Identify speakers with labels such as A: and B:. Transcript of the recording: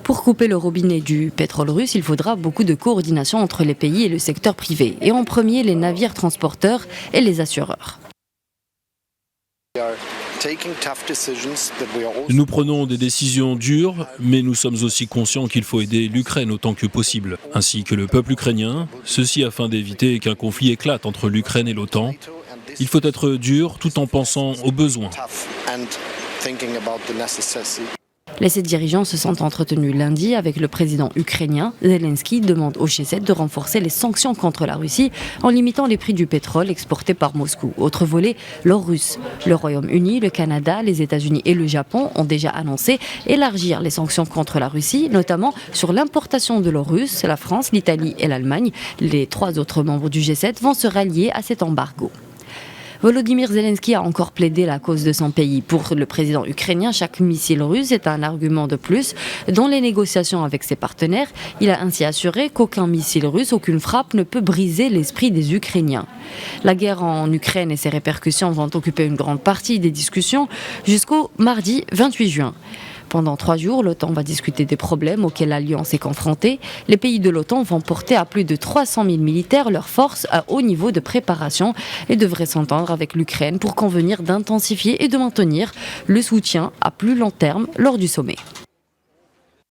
A: Pour couper le robinet du pétrole russe, il faudra beaucoup de coordination entre les pays et le secteur privé. Et en premier, les navires transporteurs et les assureurs.
B: Nous prenons des décisions dures, mais nous sommes aussi conscients qu'il faut aider l'Ukraine autant que possible, ainsi que le peuple ukrainien, ceci afin d'éviter qu'un conflit éclate entre l'Ukraine et l'OTAN. Il faut être dur tout en pensant aux besoins.
A: Les 7 dirigeants se sont entretenus lundi avec le président ukrainien. Zelensky demande au G7 de renforcer les sanctions contre la Russie en limitant les prix du pétrole exporté par Moscou. Autre volet, l'or russe. Le Royaume-Uni, le Canada, les États-Unis et le Japon ont déjà annoncé élargir les sanctions contre la Russie, notamment sur l'importation de l'or russe. La France, l'Italie et l'Allemagne, les 3 autres membres du G7, vont se rallier à cet embargo. Volodymyr Zelensky a encore plaidé la cause de son pays. Pour le président ukrainien, chaque missile russe est un argument de plus dans les négociations avec ses partenaires. Il a ainsi assuré qu'aucun missile russe, aucune frappe ne peut briser l'esprit des Ukrainiens. La guerre en Ukraine et ses répercussions vont occuper une grande partie des discussions jusqu'au mardi 28 juin. Pendant 3 jours, l'OTAN va discuter des problèmes auxquels l'Alliance est confrontée. Les pays de l'OTAN vont porter à plus de 300 000 militaires leurs forces à haut niveau de préparation et devraient s'entendre avec l'Ukraine pour convenir d'intensifier et de maintenir le soutien à plus long terme lors du sommet.